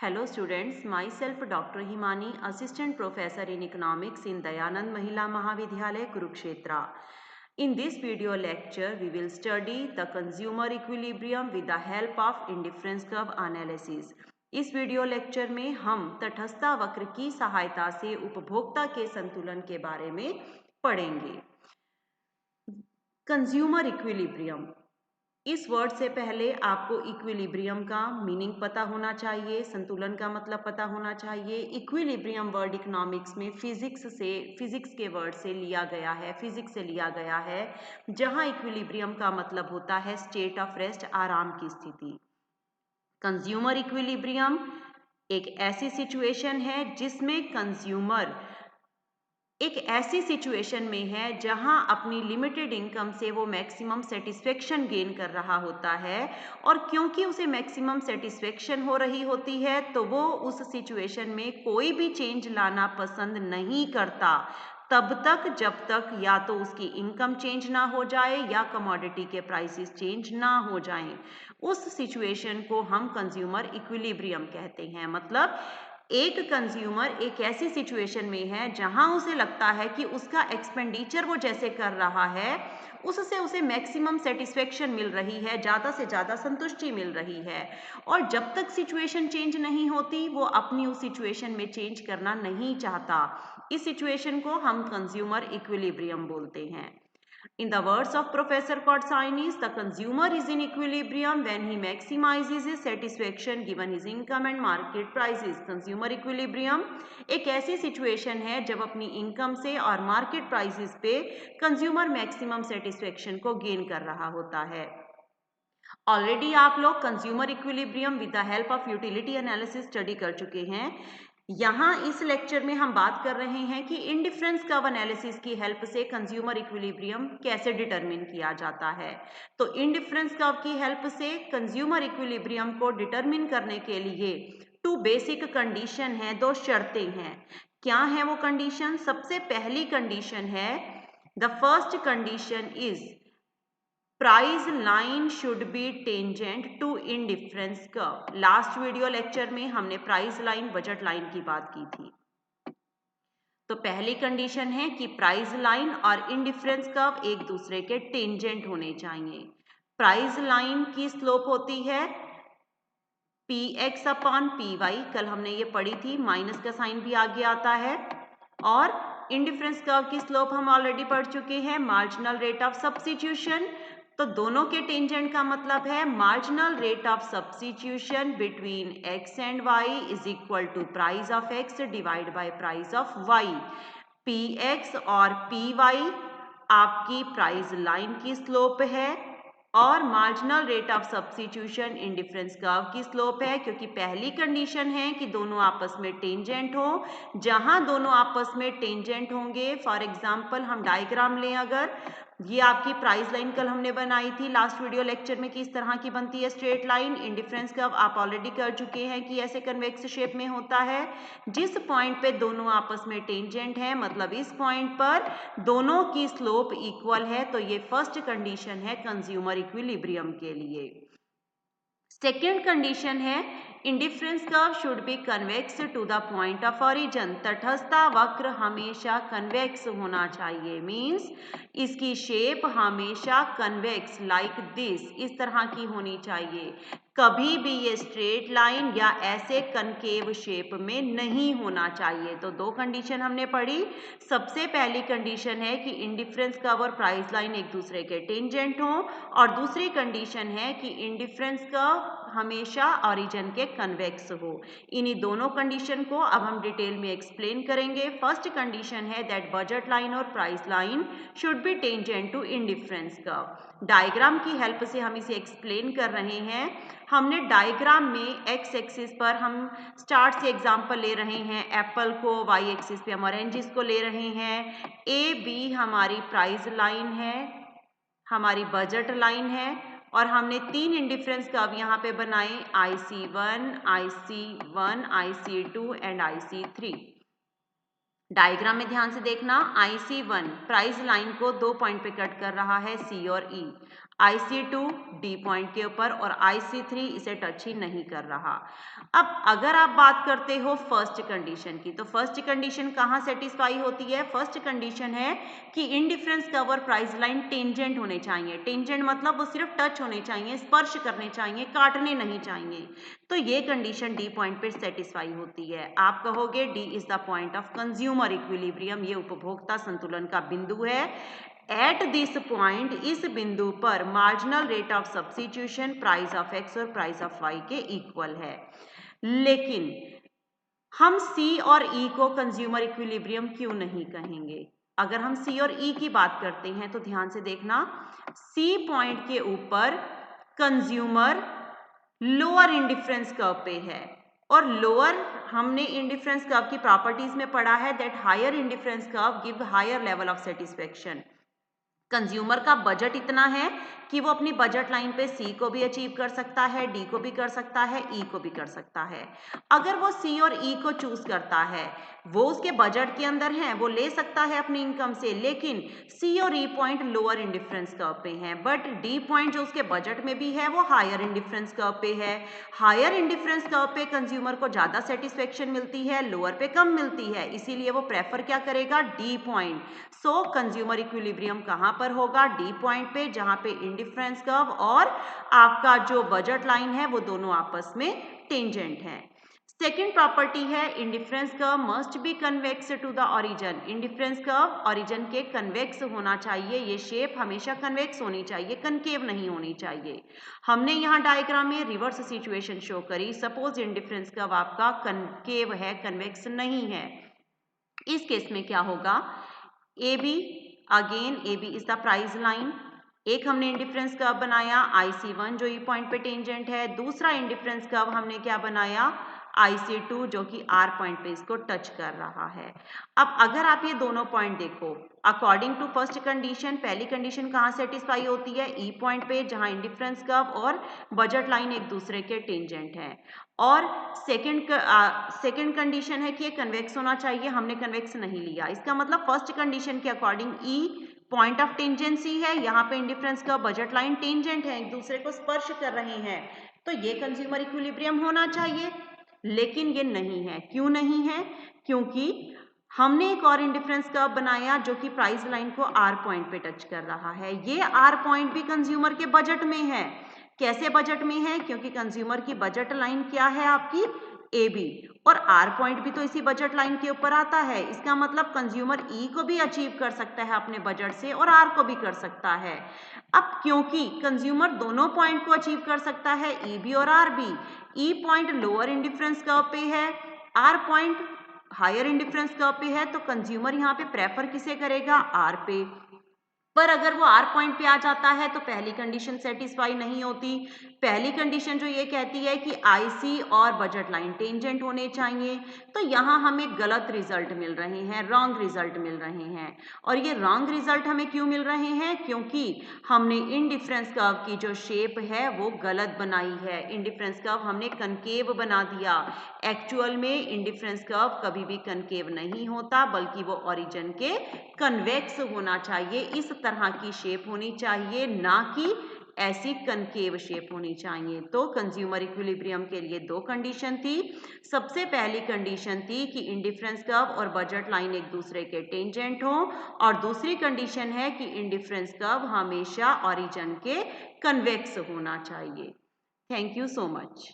Hello students, myself Dr. Himani, Assistant Professor in Economics in Dayanand Mahila Mahavidyalaya, Kurukshetra. In this video lecture, we will study the consumer equilibrium with the help of indifference curve analysis. इस video lecture में हम तटस्थता वक्र की सहायता से उपभोक्ता के संतुलन के बारे में पढ़ेंगे। कंज्यूमर इक्विलिब्रियम, इस वर्ड से पहले आपको इक्विलिब्रियम का मीनिंग पता होना चाहिए, संतुलन का मतलब पता होना चाहिए। इक्विलिब्रियम वर्ड इकोनॉमिक्स में फिजिक्स के वर्ड से लिया गया है, फिजिक्स से लिया गया है, जहां इक्विलिब्रियम का मतलब होता है स्टेट ऑफ रेस्ट, आराम की स्थिति। कंज्यूमर इक्विलिब्रियम एक ऐसी सिचुएशन है जिसमें कंज्यूमर एक ऐसी सिचुएशन में है जहां अपनी लिमिटेड इनकम से वो मैक्सिमम सेटिस्फेक्शन गेन कर रहा होता है, और क्योंकि उसे मैक्सिमम सेटिस्फेक्शन हो रही होती है तो वो उस सिचुएशन में कोई भी चेंज लाना पसंद नहीं करता तब तक जब तक या तो उसकी इनकम चेंज ना हो जाए या कमोडिटी के प्राइसेस चेंज ना हो जाएं। उस सिचुएशन को हम कंज्यूमर इक्विलिब्रियम कहते हैं। मतलब एक कंज्यूमर एक ऐसी सिचुएशन में है जहां उसे लगता है कि उसका एक्सपेंडिचर वो जैसे कर रहा है उससे उसे मैक्सिमम सेटिस्फेक्शन मिल रही है, ज़्यादा से ज़्यादा संतुष्टि मिल रही है, और जब तक सिचुएशन चेंज नहीं होती वो अपनी उस सिचुएशन में चेंज करना नहीं चाहता। इस सिचुएशन को हम कंज्यूमर इक्विलिब्रियम बोलते हैं। In the words of Professor Kotsainis, the consumer is in equilibrium when he maximizes his satisfaction given his income and market prices. Consumer equilibrium एक ऐसी सिचुएशन है जब अपनी इनकम से और मार्केट प्राइसेस पे कंज्यूमर मैक्सिमम सेटिस्फेक्शन को gain कर रहा होता है। ऑलरेडी आप लोग consumer equilibrium with the help of utility analysis study कर चुके हैं। यहाँ इस लेक्चर में हम बात कर रहे हैं कि इंडिफरेंस कर्व एनालिसिस की हेल्प से कंज्यूमर इक्विलिब्रियम कैसे डिटरमिन किया जाता है। तो इंडिफरेंस कर्व की हेल्प से कंज्यूमर इक्विलिब्रियम को डिटरमिन करने के लिए टू बेसिक कंडीशन है, दो शर्तें हैं। क्या है वो कंडीशन? सबसे पहली कंडीशन है, the first condition is price line should be tangent to indifference curve. Last video lecture में हमने प्राइस लाइन, बजट लाइन की बात की थी। तो पहली कंडीशन है कि प्राइस लाइन और इंडिफरेंस कर्व एक दूसरे के टेंजेंट होने चाहिए। प्राइस लाइन की स्लोप होती है px अपॉन py, कल हमने ये पढ़ी थी, माइनस का साइन भी आगे आता है। और इंडिफरेंस कर्व की स्लोप हम ऑलरेडी पढ़ चुके हैं, मार्जिनल रेट ऑफ सब्स्टिट्यूशन। तो दोनों के टेंजेंट का मतलब है marginal rate of substitution between x and y is equal to price of x divide by price of y। px और py आपकी प्राइस लाइन की स्लोप है और marginal rate of substitution indifference curve की slope है, क्योंकि पहली condition है कि दोनों आपस में टेंजेंट हो। जहां दोनों आपस में टेंजेंट होंगे, फॉर एग्जांपल हम डायग्राम लें, अगर ये आपकी प्राइस लाइन कल हमने बनाई थी लास्ट वीडियो लेक्चर में, किस तरह की बनती है स्ट्रेट लाइन। इंडिफरेंस कर्व आप ऑलरेडी कर चुके हैं कि ऐसे कन्वेक्स शेप में होता है। जिस पॉइंट पे दोनों आपस में टेंजेंट है, मतलब इस पॉइंट पर दोनों की स्लोप इक्वल है, तो ये फर्स्ट कंडीशन है कंज्यूमर इक्विलिब्रियम के लिए। सेकेंड कंडीशन है indifference curve should be convex to the point of origin. तटस्थता वक्र हमेशा कन्वेक्स होना चाहिए, मींस इसकी शेप हमेशा कन्वेक्स लाइक दिस, इस तरह की होनी चाहिए। कभी भी ये स्ट्रेट लाइन या ऐसे कनकेव शेप में नहीं होना चाहिए। तो दो कंडीशन हमने पढ़ी। सबसे पहली कंडीशन है कि इंडिफरेंस कर्व और प्राइस लाइन एक दूसरे के टेंजेंट हो, और दूसरी कंडीशन है कि इंडिफरेंस कर्व हमेशा ओरिजिन के कन्वेक्स हो। इन्हीं दोनों कंडीशन को अब हम डिटेल में एक्सप्लेन करेंगे। फर्स्ट कंडीशन है दैट बजट लाइन और price line should be tangent to indifference curve. Diagram की हेल्प से हम इसे एक्सप्लेन कर रहे हैं। हमने डायग्राम में एक्स एक्सिस पर हम स्टार्ट से एग्जांपल ले रहे हैं एप्पल को, वाई एक्सिस पे हम ऑरेंजेस को ले रहे हैं। ए बी हमारी प्राइस लाइन है, हमारी बजट लाइन है, और हमने तीन इंडिफरेंस कर्व यहाँ पे बनाए, IC1, IC1, IC2 and IC3। Diagram में ध्यान से देखना, IC1 प्राइस लाइन को दो पॉइंट पे कट कर रहा है, C और E। IC2 D पॉइंट के ऊपर और IC3 इसे टच ही नहीं कर रहा। अब अगर आप बात करते हो फर्स्ट कंडीशन की, तो फर्स्ट कंडीशन कहाँ सेटिस्फाई होती है? फर्स्ट कंडीशन है कि इंडिफरेंस कर्व और प्राइस लाइन टेंजेंट होने चाहिए। टेंजेंट मतलब वो सिर्फ टच होने चाहिए, स्पर्श करने चाहिए, काटने नहीं चाहिए। तो ये कंडीशन डी पॉइंट पर सेटिस्फाई होती है। आप कहोगे D is the point of consumer equilibrium, ये उपभोक्ता संतुलन का बिंदु है। एट दिस पॉइंट, इस बिंदु पर marginal rate of substitution price of x और प्राइस ऑफ वाई के इक्वल है। लेकिन हम C और E को कंज्यूमर इक्विलिब्रियम क्यों नहीं कहेंगे? अगर हम C और E की बात करते हैं तो ध्यान से देखना, C पॉइंट के ऊपर कंज्यूमर लोअर इंडिफरेंस कर्व पे है और लोअर हमने इंडिफरेंस कर्व की प्रॉपर्टीज में पढ़ा है that higher indifference curve give higher level of satisfaction. Consumer का बजट इतना है कि वो अपनी बजट लाइन पे सी को भी अचीव कर सकता है, डी को भी कर सकता है, ई को भी कर सकता है। अगर वो सी और ई को चूज करता है, वो उसके बजट के अंदर है, वो ले सकता है अपनी इनकम से, लेकिन सी और ई पॉइंट लोअर इंडिफरेंस कर्व पे हैं, बट डी पॉइंट जो उसके बजट में भी है वो हायर इंडिफरेंस कर्व पे है। हायर इंडिफरेंस कर्व पे कंज्यूमर को ज्यादा सेटिस्फेक्शन मिलती है, लोअर पे कम मिलती है, इसीलिए वो प्रेफर क्या करेगा? D point. सो कंज्यूमर इक्विलिब्रियम कहां पर होगा? डी पॉइंट पे, जहां पे इंडिफरेंस कर्व और आपका जो बजट लाइन है वो दोनों आपस में टेंजेंट है। सेकेंड प्रॉपर्टी है indifference curve must be convex to the origin. Indifference curve origin के कन्वेक्स होना चाहिए, ये शेप हमेशा कन्वेक्स होनी चाहिए, कनकेव नहीं होनी चाहिए। हमने यहाँ डायग्राम में रिवर्स सिचुएशन शो करी। सपोज इंडिफरेंस कर्व आपका कनकेव है, कन्वेक्स नहीं है। इस केस में क्या होगा? AB, again AB is the price line. एक हमने इंडिफरेंस कर्व बनाया IC1 जो ई पॉइंट पे टेंजेंट है, दूसरा इंडिफरेंस कर्व हमने क्या बनाया? IC2 जो कि R पॉइंट पे इसको टच कर रहा है। अब अगर आप ये दोनों पॉइंट देखो, अकॉर्डिंग टू फर्स्ट कंडीशन, पहली कंडीशन कहाँ सेटिस्फाई होती है? ई पॉइंट पे, जहां इंडिफरेंस कर्व और बजट लाइन एक दूसरे के टेंजेंट है। और सेकंड कंडीशन है कि ये कन्वेक्स होना चाहिए, हमने कन्वेक्स नहीं लिया। इसका मतलब फर्स्ट कंडीशन के according E point of tangency है, यहाँ पे इंडिफरेंस का बजट लाइन टेंजेंट है, एक दूसरे को स्पर्श कर रहे हैं, तो ये कंज्यूमर इक्विलिब्रियम होना चाहिए, लेकिन ये नहीं है। क्यों नहीं है? क्योंकि हमने एक और इंडिफरेंस कर्व बनाया जो कि प्राइस लाइन को आर पॉइंट पे टच कर रहा है। ये आर पॉइंट भी कंज्यूमर के बजट में है। कैसे बजट में है? क्योंकि कंज्यूमर की बजट लाइन क्या है आपकी? AB, और आर पॉइंट भी तो इसी बजट लाइन के ऊपर आता है। इसका मतलब कंज्यूमर ई को भी अचीव कर सकता है अपने बजट से और आर को भी कर सकता है। अब क्योंकि कंज्यूमर दोनों पॉइंट को अचीव कर सकता है, EB और RB, E point lower indifference curve पे है, R point higher indifference curve पे है, तो कंज्यूमर यहाँ पे प्रेफर किसे करेगा? आर पे। पर अगर वो आर पॉइंट पे आ जाता है तो पहली कंडीशन सेटिस्फाई नहीं होती। पहली कंडीशन जो ये कहती है कि IC और बजट लाइन टेंजेंट होने चाहिए, तो यहाँ हमें गलत रिजल्ट मिल रहे हैं, रॉन्ग रिजल्ट मिल रहे हैं। और ये रॉन्ग रिजल्ट हमें क्यों मिल रहे हैं? क्योंकि हमने इंडिफरेंस कर्व की जो शेप है वो गलत बनाई है। इंडिफरेंस कर्व हमने कनकेव बना दिया। एक्चुअल में इंडिफरेंस कर्व कभी भी कनकेव नहीं होता, बल्कि वो ओरिजिन के कन्वेक्स होना चाहिए। इस तरह की शेप होनी चाहिए, ना कि ऐसी कनकेव शेप होनी चाहिए। तो कंज्यूमर इक्विलिब्रियम के लिए दो कंडीशन थी। सबसे पहली कंडीशन थी कि इंडिफरेंस कर्व और बजट लाइन एक दूसरे के टेंजेंट हो, और दूसरी कंडीशन है कि इंडिफरेंस कर्व हमेशा ओरिजिन के कन्वेक्स होना चाहिए। Thank you so much.